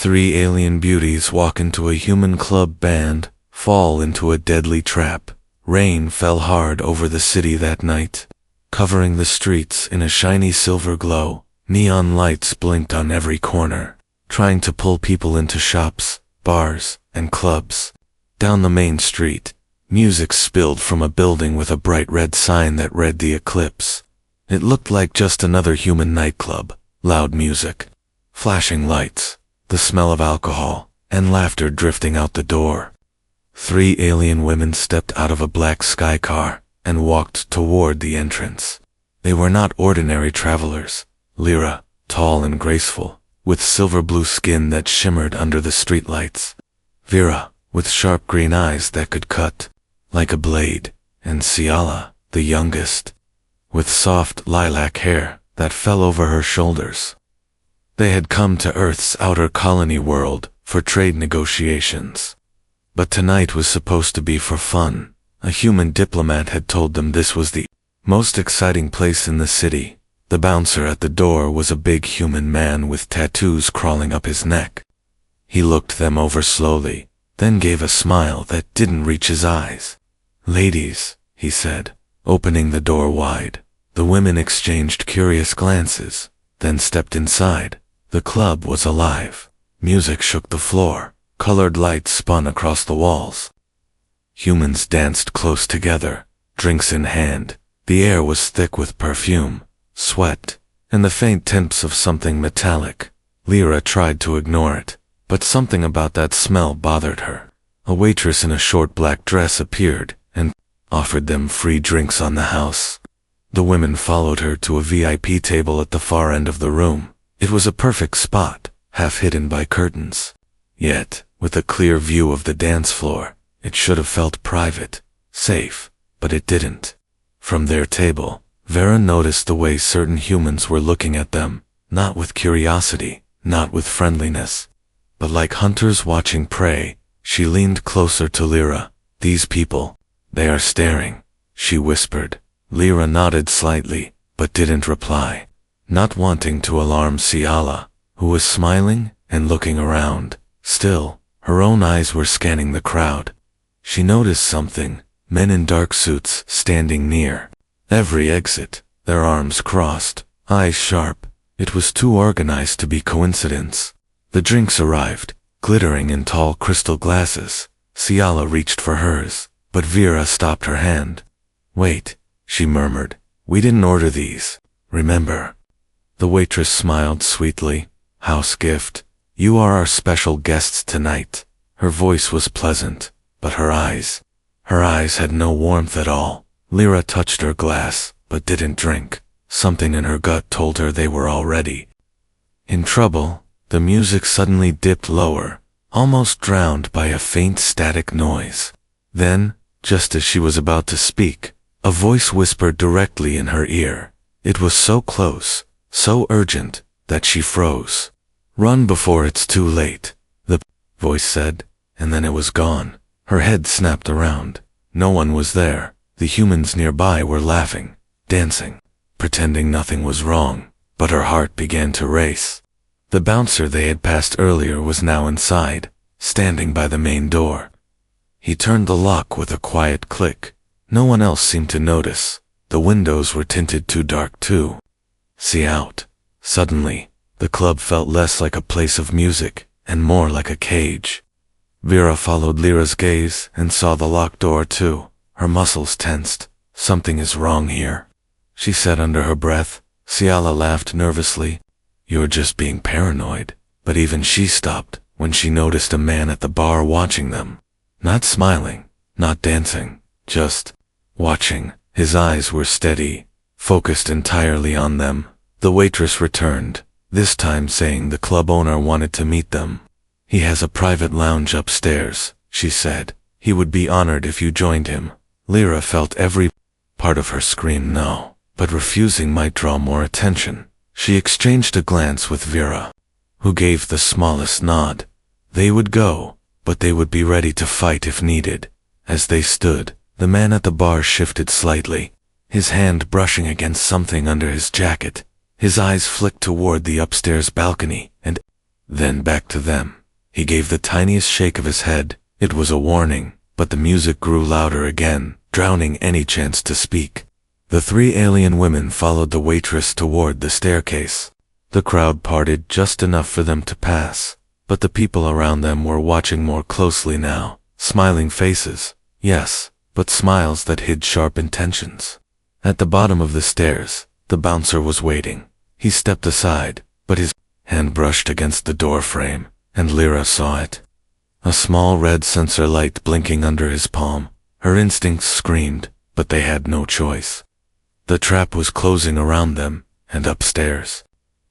Three alien beauties walk into a human club band, fall into a deadly trap. Rain fell hard over the city that night, covering the streets in a shiny silver glow. Neon lights blinked on every corner, trying to pull people into shops, bars, and clubs. Down the main street, music spilled from a building with a bright red sign that read The Eclipse. It looked like just another human nightclub. Loud music, flashing lights, the smell of alcohol, and laughter drifting out the door. Three alien women stepped out of a black sky car and walked toward the entrance. They were not ordinary travelers. Lyra, tall and graceful, with silver blue skin that shimmered under the streetlights. Vera, with sharp green eyes that could cut like a blade, and Ciala, the youngest, with soft lilac hair that fell over her shoulders. They had come to Earth's outer colony world for trade negotiations. But tonight was supposed to be for fun. A human diplomat had told them this was the most exciting place in the city. The bouncer at the door was a big human man with tattoos crawling up his neck. He looked them over slowly, then gave a smile that didn't reach his eyes. "Ladies," he said, opening the door wide. The women exchanged curious glances, then stepped inside. The club was alive. Music shook the floor. Colored lights spun across the walls. Humans danced close together, drinks in hand. The air was thick with perfume, sweat, and the faint tints of something metallic. Lyra tried to ignore it, but something about that smell bothered her. A waitress in a short black dress appeared and offered them free drinks on the house. The women followed her to a VIP table at the far end of the room. It was a perfect spot, half hidden by curtains. Yet, with a clear view of the dance floor, it should have felt private, safe, but it didn't. From their table, Vera noticed the way certain humans were looking at them, not with curiosity, not with friendliness, but like hunters watching prey. She leaned closer to Lyra. "These people, they are staring," she whispered. Lyra nodded slightly, but didn't reply, not wanting to alarm Ciala, who was smiling and looking around. Still, her own eyes were scanning the crowd. She noticed something: men in dark suits standing near every exit, their arms crossed, eyes sharp. It was too organized to be coincidence. The drinks arrived, glittering in tall crystal glasses. Ciala reached for hers, but Vera stopped her hand. "Wait," she murmured. "We didn't order these, remember?" The waitress smiled sweetly. "House gift. You are our special guests tonight." Her voice was pleasant, but her eyes had no warmth at all. Lyra touched her glass, but didn't drink. Something in her gut told her they were already in trouble. The music suddenly dipped lower, almost drowned by a faint static noise. Then, just as she was about to speak, a voice whispered directly in her ear. It was so close, so urgent, that she froze. "Run before it's too late," the voice said, and then it was gone. Her head snapped around. No one was there. The humans nearby were laughing, dancing, pretending nothing was wrong, but her heart began to race. The bouncer they had passed earlier was now inside, standing by the main door. He turned the lock with a quiet click. No one else seemed to notice. The windows were tinted too dark too. "See out." Suddenly, the club felt less like a place of music and more like a cage. Vera followed Lyra's gaze and saw the locked door too. Her muscles tensed. "Something is wrong here," she said under her breath. Ciala laughed nervously. "You're just being paranoid." But even she stopped when she noticed a man at the bar watching them. Not smiling, not dancing, just watching. His eyes were steady, focused entirely on them. The waitress returned, this time saying the club owner wanted to meet them. "He has a private lounge upstairs," she said. "He would be honored if you joined him." Lyra felt every part of her scream no, but refusing might draw more attention. She exchanged a glance with Vera, who gave the smallest nod. They would go, but they would be ready to fight if needed. As they stood, the man at the bar shifted slightly, his hand brushing against something under his jacket. His eyes flicked toward the upstairs balcony, and then back to them. He gave the tiniest shake of his head. It was a warning, but the music grew louder again, drowning any chance to speak. The three alien women followed the waitress toward the staircase. The crowd parted just enough for them to pass, but the people around them were watching more closely now. Smiling faces, yes, but smiles that hid sharp intentions. At the bottom of the stairs, the bouncer was waiting. He stepped aside, but his hand brushed against the door frame, and Lyra saw it. A small red sensor light blinking under his palm. Her instincts screamed, but they had no choice. The trap was closing around them, and upstairs.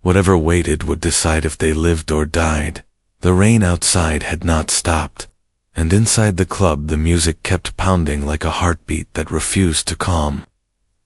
Whatever waited would decide if they lived or died. The rain outside had not stopped, and inside the club the music kept pounding like a heartbeat that refused to calm.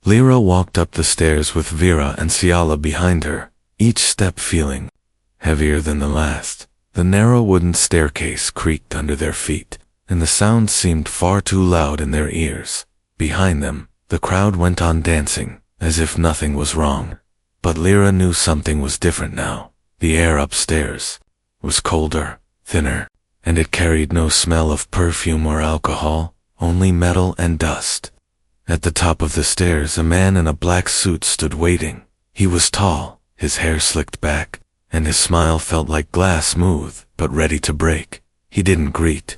Lyra walked up the stairs with Vera and Ciala behind her, each step feeling heavier than the last. The narrow wooden staircase creaked under their feet, and the sound seemed far too loud in their ears. Behind them, the crowd went on dancing, as if nothing was wrong. But Lyra knew something was different now. The air upstairs was colder, thinner, and it carried no smell of perfume or alcohol, only metal and dust. At the top of the stairs, a man in a black suit stood waiting. He was tall, his hair slicked back, and his smile felt like glass, smooth, but ready to break. He didn't greet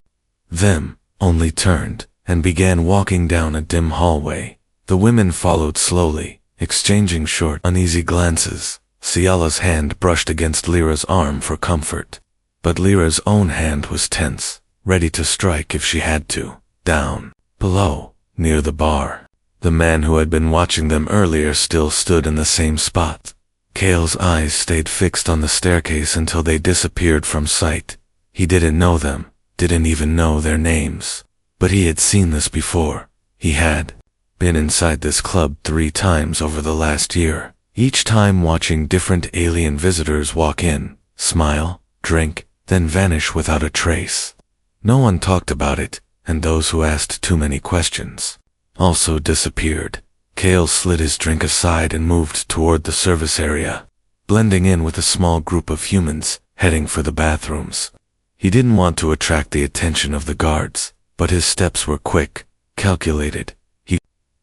them, only turned, and began walking down a dim hallway. The women followed slowly, exchanging short, uneasy glances. Ciala's hand brushed against Lyra's arm for comfort, but Lyra's own hand was tense, ready to strike if she had to. Down below, near the bar, the man who had been watching them earlier still stood in the same spot. Cale's eyes stayed fixed on the staircase until they disappeared from sight. He didn't know them, didn't even know their names. But he had seen this before. He had been inside this club 3 times over the last year, each time watching different alien visitors walk in, smile, drink, then vanish without a trace. No one talked about it, and those who asked too many questions also disappeared. Cale slid his drink aside and moved toward the service area, blending in with a small group of humans heading for the bathrooms. He didn't want to attract the attention of the guards, but his steps were quick, calculated. He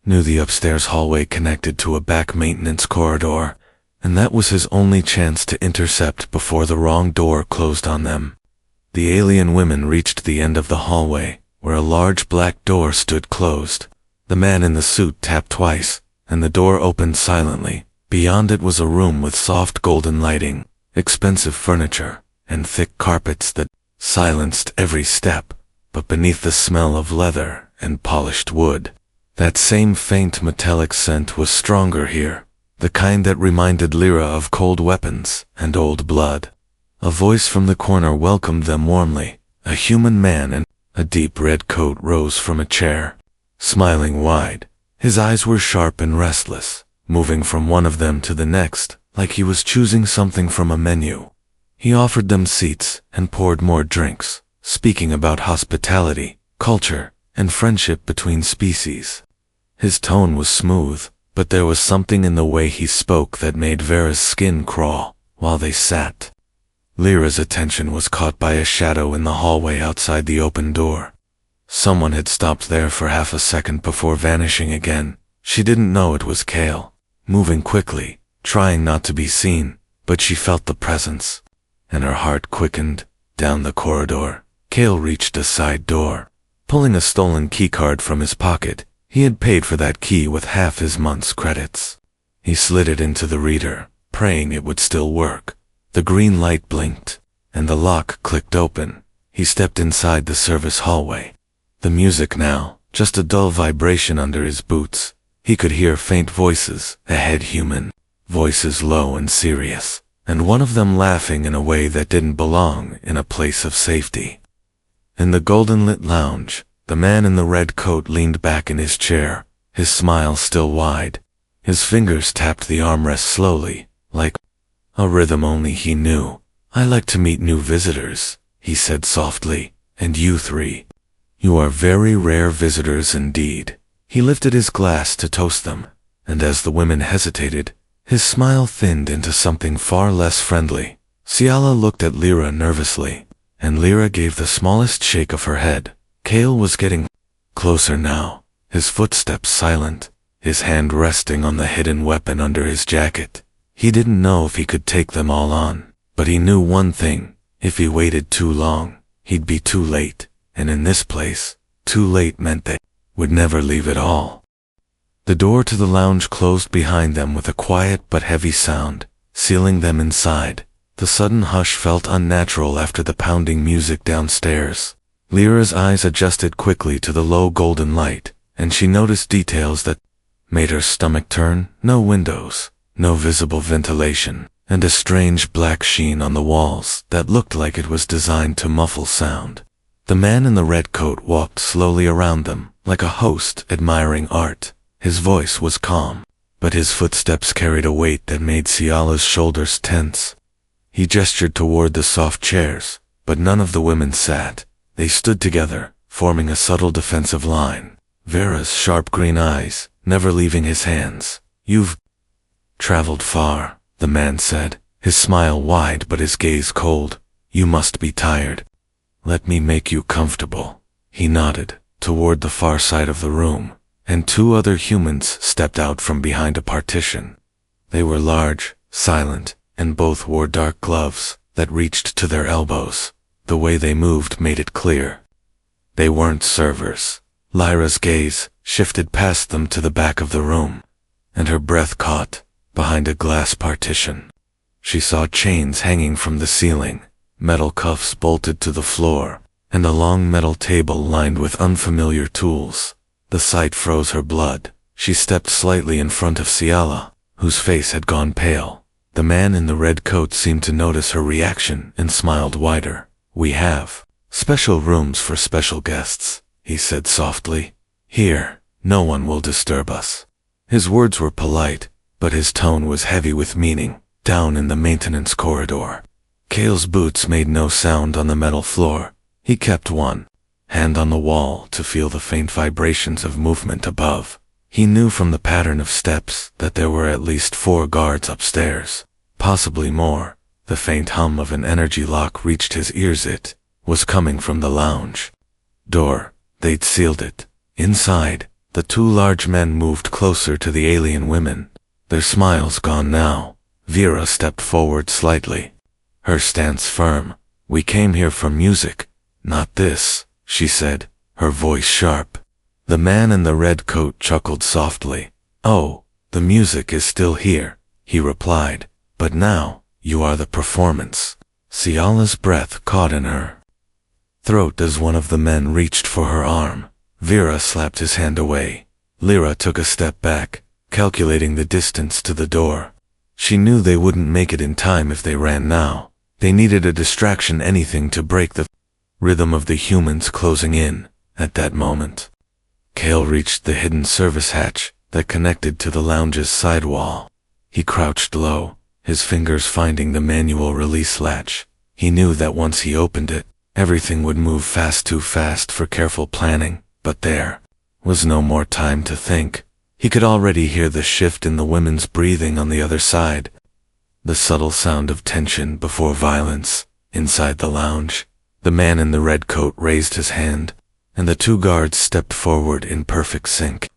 knew the upstairs hallway connected to a back maintenance corridor, and that was his only chance to intercept before the wrong door closed on them. The alien women reached the end of the hallway, where a large black door stood closed. The man in the suit tapped twice, and the door opened silently. Beyond it was a room with soft golden lighting, expensive furniture, and thick carpets that silenced every step. But beneath the smell of leather and polished wood, that same faint metallic scent was stronger here, the kind that reminded Lyra of cold weapons and old blood. A voice from the corner welcomed them warmly. A human man in a deep red coat rose from a chair, smiling wide. His eyes were sharp and restless, moving from one of them to the next, like he was choosing something from a menu. He offered them seats and poured more drinks, speaking about hospitality, culture, and friendship between species. His tone was smooth, but there was something in the way he spoke that made Vera's skin crawl while they sat. Lyra's attention was caught by a shadow in the hallway outside the open door. Someone had stopped there for half a second before vanishing again. She didn't know it was Cale, moving quickly, trying not to be seen, but she felt the presence, and her heart quickened. Down the corridor, Cale reached a side door. Pulling a stolen keycard from his pocket, he had paid for that key with half his month's credits. He slid it into the reader, praying it would still work. The green light blinked, and the lock clicked open. He stepped inside the service hallway. The music now, just a dull vibration under his boots. He could hear faint voices, ahead human, voices low and serious, and one of them laughing in a way that didn't belong in a place of safety. In the golden-lit lounge, the man in the red coat leaned back in his chair, his smile still wide. His fingers tapped the armrest slowly, like a rhythm only he knew. "I like to meet new visitors," he said softly, "and you three. You are very rare visitors indeed." He lifted his glass to toast them, and as the women hesitated, his smile thinned into something far less friendly. Ciala looked at Lyra nervously, and Lyra gave the smallest shake of her head. Cale was getting closer now, his footsteps silent, his hand resting on the hidden weapon under his jacket. He didn't know if he could take them all on, but he knew one thing: if he waited too long, he'd be too late, and in this place, too late meant they would never leave at all. The door to the lounge closed behind them with a quiet but heavy sound, sealing them inside. The sudden hush felt unnatural after the pounding music downstairs. Lyra's eyes adjusted quickly to the low golden light, and she noticed details that made her stomach turn. No windows, no visible ventilation, and a strange black sheen on the walls that looked like it was designed to muffle sound. The man in the red coat walked slowly around them, like a host admiring art. His voice was calm, but his footsteps carried a weight that made Ciala's shoulders tense. He gestured toward the soft chairs, but none of the women sat. They stood together, forming a subtle defensive line. Vera's sharp green eyes, never leaving his hands. "You've traveled far," the man said, his smile wide but his gaze cold. "You must be tired. Let me make you comfortable." He nodded toward the far side of the room, and two other humans stepped out from behind a partition. They were large, silent, and both wore dark gloves that reached to their elbows. The way they moved made it clear they weren't servers. Lyra's gaze shifted past them to the back of the room, and her breath caught behind a glass partition. She saw chains hanging from the ceiling, metal cuffs bolted to the floor, and a long metal table lined with unfamiliar tools. The sight froze her blood. She stepped slightly in front of Ciala, whose face had gone pale. The man in the red coat seemed to notice her reaction and smiled wider. "We have special rooms for special guests," he said softly. "Here, no one will disturb us." His words were polite, but his tone was heavy with meaning. Down in the maintenance corridor, Cale's boots made no sound on the metal floor. He kept one hand on the wall to feel the faint vibrations of movement above. He knew from the pattern of steps that there were at least 4 guards upstairs, possibly more. The faint hum of an energy lock reached his ears. It was coming from the lounge door. They'd sealed it. Inside, the 2 large men moved closer to the alien women, their smiles gone now. Vera stepped forward slightly, her stance firm. "We came here for music, not this," she said, her voice sharp. The man in the red coat chuckled softly. "Oh, the music is still here," he replied, "but now, you are the performance." Ciala's breath caught in her throat as one of the men reached for her arm. Vera slapped his hand away. Lyra took a step back, calculating the distance to the door. She knew they wouldn't make it in time if they ran now. They needed a distraction, anything to break the rhythm of the humans closing in. At that moment, Cale reached the hidden service hatch that connected to the lounge's side wall. He crouched low, his fingers finding the manual release latch. He knew that once he opened it, everything would move too fast for careful planning, but there was no more time to think. He could already hear the shift in the women's breathing on the other side, the subtle sound of tension before violence. Inside the lounge, the man in the red coat raised his hand, and the 2 guards stepped forward in perfect sync.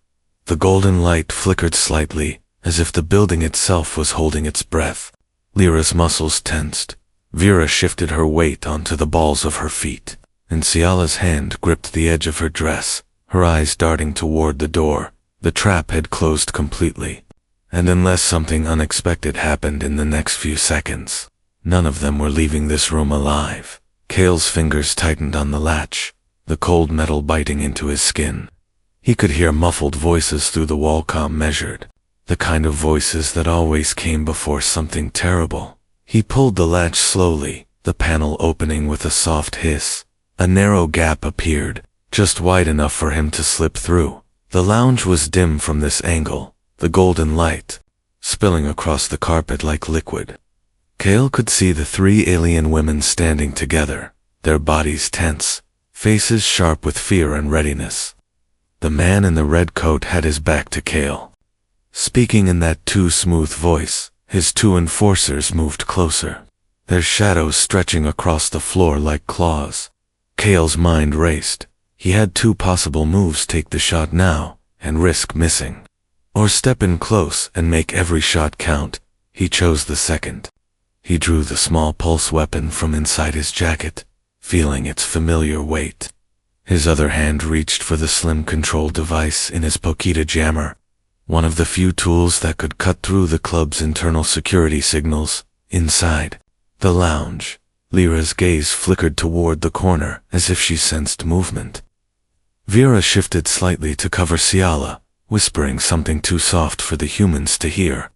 The golden light flickered slightly, as if the building itself was holding its breath. Lyra's muscles tensed. Vera shifted her weight onto the balls of her feet, and Ciala's hand gripped the edge of her dress, her eyes darting toward the door. The trap had closed completely, and unless something unexpected happened in the next few seconds, none of them were leaving this room alive. Cale's fingers tightened on the latch, the cold metal biting into his skin. He could hear muffled voices through the wall-comm measured, the kind of voices that always came before something terrible. He pulled the latch slowly, the panel opening with a soft hiss. A narrow gap appeared, just wide enough for him to slip through. The lounge was dim from this angle, the golden light spilling across the carpet like liquid. Cale could see the 3 alien women standing together, their bodies tense, faces sharp with fear and readiness. The man in the red coat had his back to Cale. Speaking in that too smooth voice, his 2 enforcers moved closer. their shadows stretching across the floor like claws. Kale's mind raced. He had two possible moves: take the shot now and risk missing, or step in close and make every shot count. He chose the second. He drew the small pulse weapon from inside his jacket, feeling its familiar weight. His other hand reached for the slim control device in his Pokita jammer, one of the few tools that could cut through the club's internal security signals. Inside the lounge, Lyra's gaze flickered toward the corner as if she sensed movement. Vera shifted slightly to cover Ciala, whispering something too soft for the humans to hear.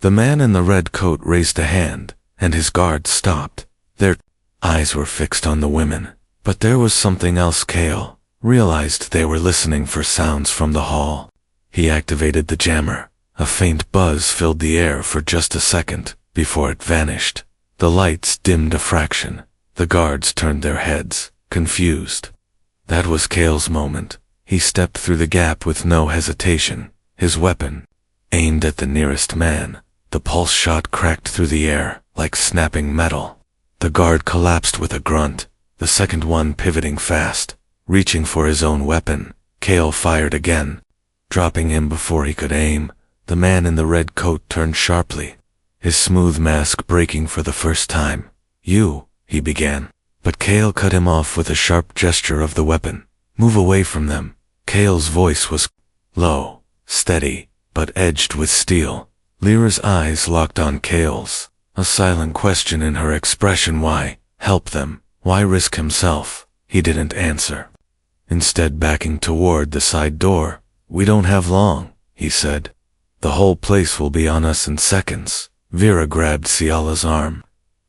The man in the red coat raised a hand, and his guards stopped. Their eyes were fixed on the women, but there was something else. Kale realized they were listening for sounds from the hall. He activated the jammer. A faint buzz filled the air for just a second before it vanished. The lights dimmed a fraction. The guards turned their heads, confused. That was Kale's moment. He stepped through the gap with no hesitation, his weapon aimed at the nearest man. The pulse shot cracked through the air like snapping metal. The guard collapsed with a grunt, the second one pivoting fast, reaching for his own weapon. Kale fired again, dropping him before he could aim. The man in the red coat turned sharply, his smooth mask breaking for the first time. "You," he began, but Kale cut him off with a sharp gesture of the weapon. "Move away from them." Kale's voice was low, steady, but edged with steel. Lyra's eyes locked on Kale's, a silent question in her expression. Why help them? Why risk himself? He didn't answer, instead backing toward the side door. "We don't have long," he said. "The whole place will be on us in seconds." Vera grabbed Ciala's arm,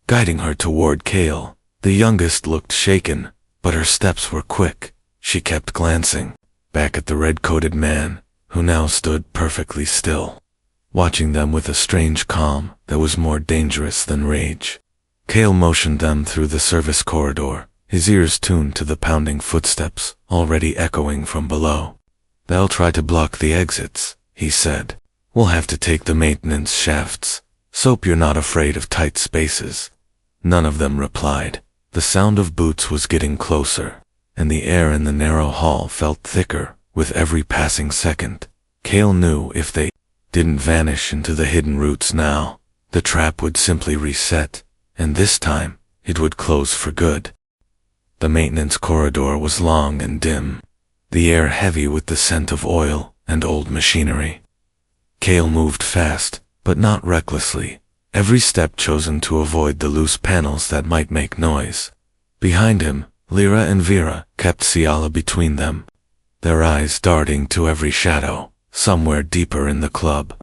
guiding her toward Kale. The youngest looked shaken, but her steps were quick. She kept glancing back at the red-coated man, who now stood perfectly still, watching them with a strange calm that was more dangerous than rage. Kale motioned them through the service corridor, his ears tuned to the pounding footsteps already echoing from below. "They'll try to block the exits," he said. "We'll have to take the maintenance shafts. Soap, you're not afraid of tight spaces." None of them replied. The sound of boots was getting closer, and the air in the narrow hall felt thicker with every passing second. Kale knew if they didn't vanish into the hidden roots now, the trap would simply reset, and this time it would close for good. The maintenance corridor was long and dim, the air heavy with the scent of oil and old machinery. Kale moved fast, but not recklessly, every step chosen to avoid the loose panels that might make noise. Behind him, Lyra and Vera kept Ciala between them, their eyes darting to every shadow, somewhere deeper in the club.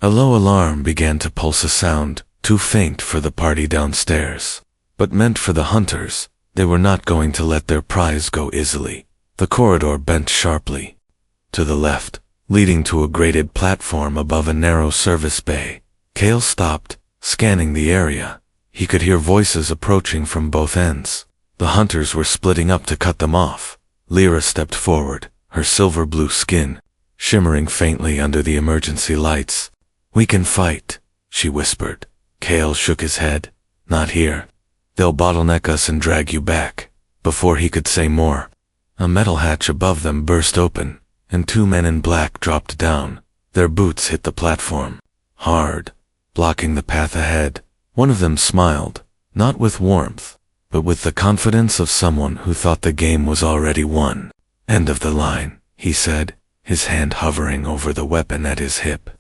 A low alarm began to pulse, a sound too faint for the party downstairs, but meant for the hunters. They were not going to let their prize go easily. The corridor bent sharply to the left, leading to a grated platform above a narrow service bay. Kale stopped, scanning the area. He could hear voices approaching from both ends. The hunters were splitting up to cut them off. Lyra stepped forward, her silver blue skin shimmering faintly under the emergency lights. "We can fight," she whispered. Kale shook his head. "Not here. They'll bottleneck us and drag you back." Before he could say more, a metal hatch above them burst open, and two men in black dropped down. Their boots hit the platform hard, blocking the path ahead. One of them smiled, not with warmth, but with the confidence of someone who thought the game was already won. "End of the line," he said, his hand hovering over the weapon at his hip.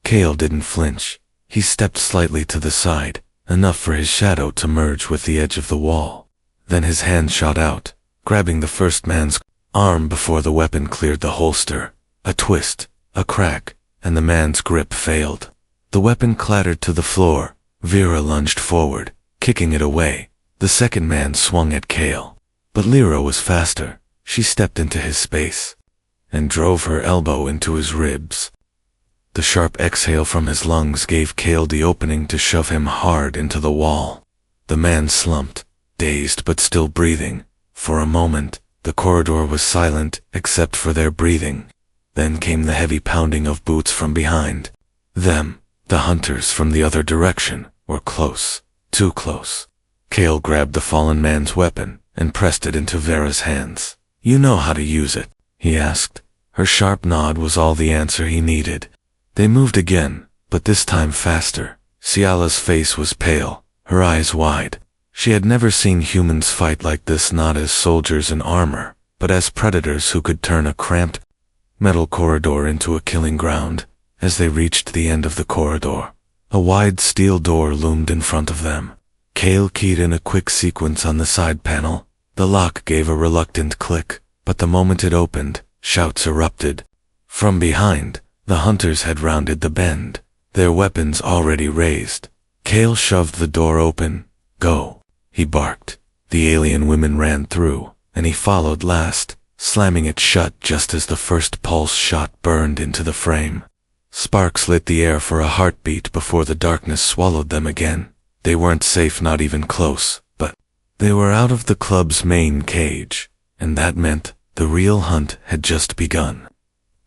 Kale didn't flinch. He stepped slightly to the side, enough for his shadow to merge with the edge of the wall. Then his hand shot out, grabbing the first man's arm before the weapon cleared the holster. A twist, a crack, and the man's grip failed. The weapon clattered to the floor. Vera lunged forward, kicking it away. The second man swung at Kale, but Lyra was faster. She stepped into his space and drove her elbow into his ribs. The sharp exhale from his lungs gave Kale the opening to shove him hard into the wall. The man slumped, dazed but still breathing. For a moment, the corridor was silent except for their breathing. Then came the heavy pounding of boots from behind. Them, the hunters from the other direction, were close. Too close. Cale grabbed the fallen man's weapon and pressed it into Vera's hands. "You know how to use it?" he asked. Her sharp nod was all the answer he needed. They moved again, but this time faster. Ciala's face was pale, her eyes wide. She had never seen humans fight like this, not as soldiers in armor, but as predators who could turn a cramped metal corridor into a killing ground. As they reached the end of the corridor, a wide steel door loomed in front of them. Cale keyed in a quick sequence on the side panel. The lock gave a reluctant click, but the moment it opened, shouts erupted. From behind, the hunters had rounded the bend, their weapons already raised. Cale shoved the door open. "Go," he barked. The alien women ran through, and he followed last, slamming it shut just as the first pulse shot burned into the frame. Sparks lit the air for a heartbeat before the darkness swallowed them again. They weren't safe, not even close, but they were out of the club's main cage, and that meant the real hunt had just begun.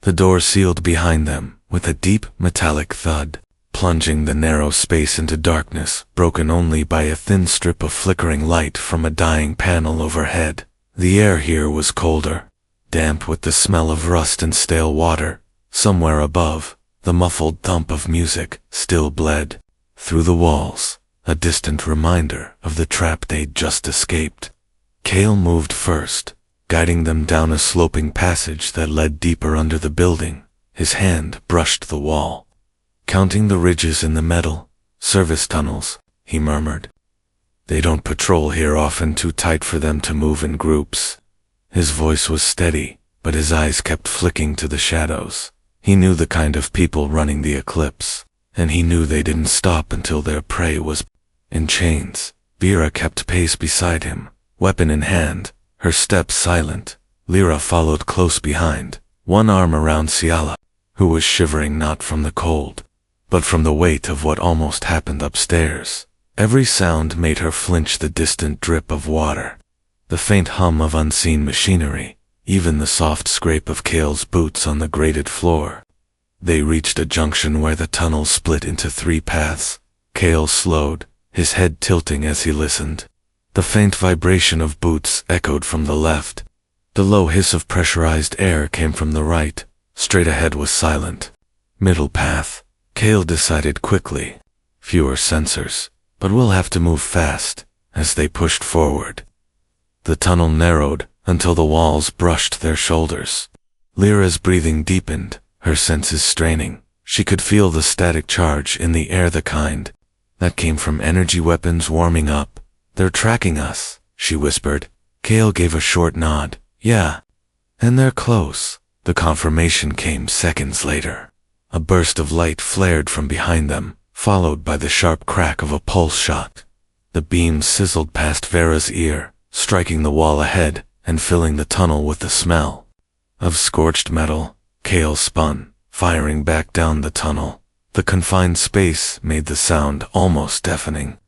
The door sealed behind them with a deep metallic thud, plunging the narrow space into darkness, broken only by a thin strip of flickering light from a dying panel overhead. The air here was colder, damp with the smell of rust and stale water. Somewhere above, the muffled thump of music still bled through the walls, a distant reminder of the trap they'd just escaped. Cale moved first, guiding them down a sloping passage that led deeper under the building. His hand brushed the wall, counting the ridges in the metal. "Service tunnels," he murmured. "They don't patrol here often, too tight for them to move in groups." His voice was steady, but his eyes kept flicking to the shadows. He knew the kind of people running the eclipse, and he knew they didn't stop until their prey was in chains. Vera kept pace beside him, weapon in hand, her steps silent. Lyra followed close behind, one arm around Ciala, who was shivering not from the cold, but from the weight of what almost happened upstairs. Every sound made her flinch: the distant drip of water, the faint hum of unseen machinery, even the soft scrape of Cale's boots on the grated floor. They reached a junction where the tunnel split into 3 paths. Cale slowed, his head tilting as he listened. The faint vibration of boots echoed from the left. The low hiss of pressurized air came from the right. Straight ahead was silent. Middle path, Cale decided quickly. Fewer sensors, but we'll have to move fast. As they pushed forward, the tunnel narrowed until the walls brushed their shoulders. Lyra's breathing deepened, her senses straining. She could feel the static charge in the air, the kind that came from energy weapons warming up. "They're tracking us," she whispered. Cale gave a short nod. "Yeah, and they're close." The confirmation came seconds later. A burst of light flared from behind them, followed by the sharp crack of a pulse shot. The beam sizzled past Vera's ear, striking the wall ahead and filling the tunnel with the smell of scorched metal. Cale spun, firing back down the tunnel. The confined space made the sound almost deafening.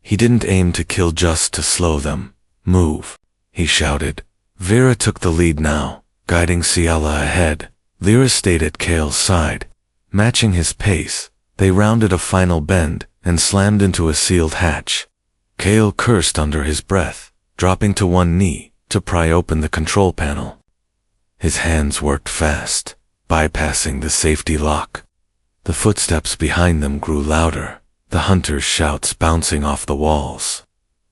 He didn't aim to kill, just to slow them. "Move," he shouted. Vera took the lead now, guiding Ciala ahead. Lyra stayed at Cale's side, matching his pace. They rounded a final bend and slammed into a sealed hatch. Cale cursed under his breath, dropping to one knee to pry open the control panel. His hands worked fast, bypassing the safety lock. The footsteps behind them grew louder, the hunters' shouts bouncing off the walls.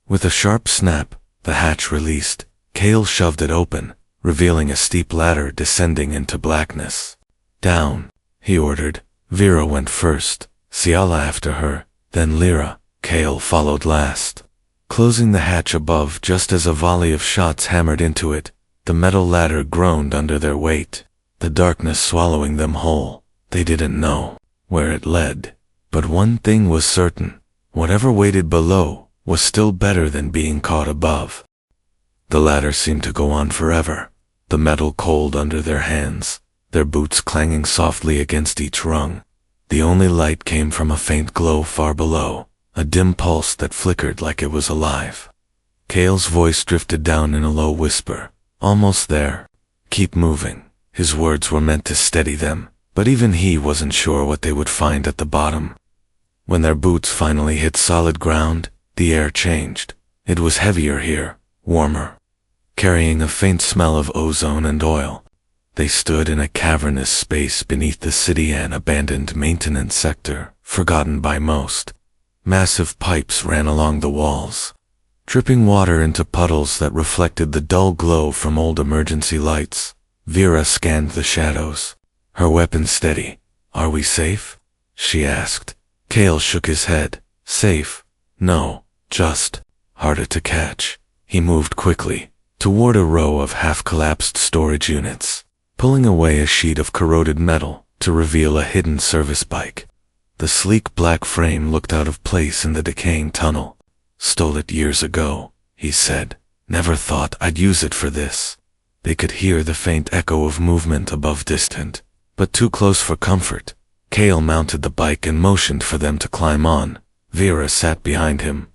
With a sharp snap, the hatch released. Cale shoved it open, revealing a steep ladder descending into blackness. "Down," he ordered. Vera went first, Ciala after her, then Lyra. Cale followed last, closing the hatch above just as a volley of shots hammered into it. The metal ladder groaned under their weight, the darkness swallowing them whole. They didn't know where it led, but one thing was certain: whatever waited below was still better than being caught above. The ladder seemed to go on forever, the metal cold under their hands, their boots clanging softly against each rung. The only light came from a faint glow far below, a dim pulse that flickered like it was alive. Cale's voice drifted down in a low whisper. "Almost there. Keep moving." His words were meant to steady them, but even he wasn't sure what they would find at the bottom. When their boots finally hit solid ground, The air changed. It was heavier here, warmer, carrying a faint smell of ozone and oil. They stood in a cavernous space beneath the city, an abandoned maintenance sector, forgotten by most. Massive pipes ran along the walls, dripping water into puddles that reflected the dull glow from old emergency lights. Vera scanned the shadows, her weapon steady. "Are we safe?" she asked. Cale shook his head. "Safe? No, just harder to catch." He moved quickly toward a row of half-collapsed storage units, pulling away a sheet of corroded metal to reveal a hidden service bike. The sleek black frame looked out of place in the decaying tunnel. "Stole it years ago," he said. "Never thought I'd use it for this." They could hear the faint echo of movement above, distant, but too close for comfort. Cale mounted the bike and motioned for them to climb on. Vera sat behind him,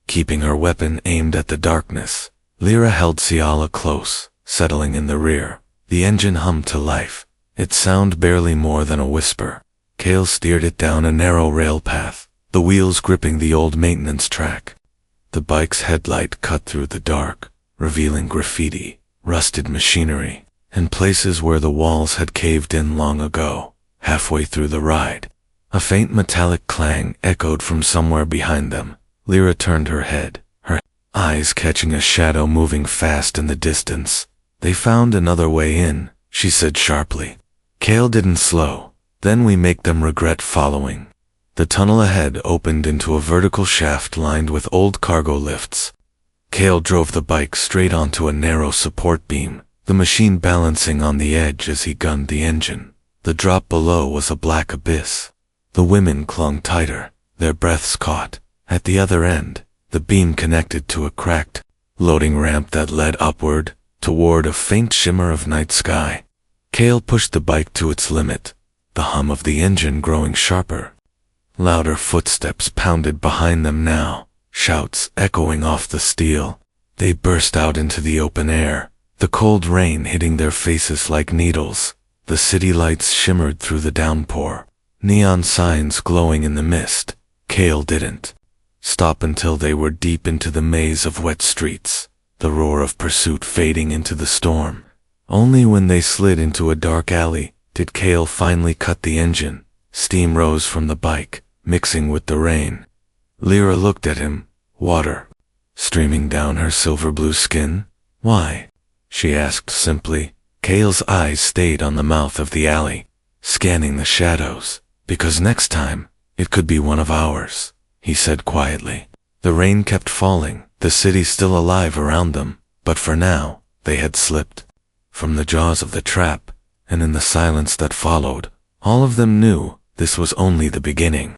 keeping her weapon aimed at the darkness. Lyra held Ciala close, settling in the rear. The engine hummed to life, its sound barely more than a whisper. Cale steered it down a narrow rail path, the wheels gripping the old maintenance track. The bike's headlight cut through the dark, revealing graffiti, rusted machinery, and places where the walls had caved in long ago. Halfway through the ride, a faint metallic clang echoed from somewhere behind them. Lyra turned her head, her eyes catching a shadow moving fast in the distance. "They found another way in," she said sharply. Cale didn't slow. "Then we make them regret following." The tunnel ahead opened into a vertical shaft lined with old cargo lifts. Cale drove the bike straight onto a narrow support beam, the machine balancing on the edge as he gunned the engine. The drop below was a black abyss. The women clung tighter, their breaths caught. At the other end, the beam connected to a cracked loading ramp that led upward, toward a faint shimmer of night sky. Cale pushed the bike to its limit, the hum of the engine growing sharper. Louder footsteps pounded behind them now, shouts echoing off the steel. They burst out into the open air, the cold rain hitting their faces like needles. The city lights shimmered through the downpour, neon signs glowing in the mist. Cale didn't stop until they were deep into the maze of wet streets, the roar of pursuit fading into the storm. Only when they slid into a dark alley did Cale finally cut the engine. Steam rose from the bike, mixing with the rain. Lyra looked at him, water streaming down her silver blue skin. "Why?" she asked simply. Cale's eyes stayed on the mouth of the alley, scanning the shadows. "Because next time, it could be one of ours," he said quietly. The rain kept falling, the city still alive around them, but for now, they had slipped from the jaws of the trap, and in the silence that followed, all of them knew this was only the beginning.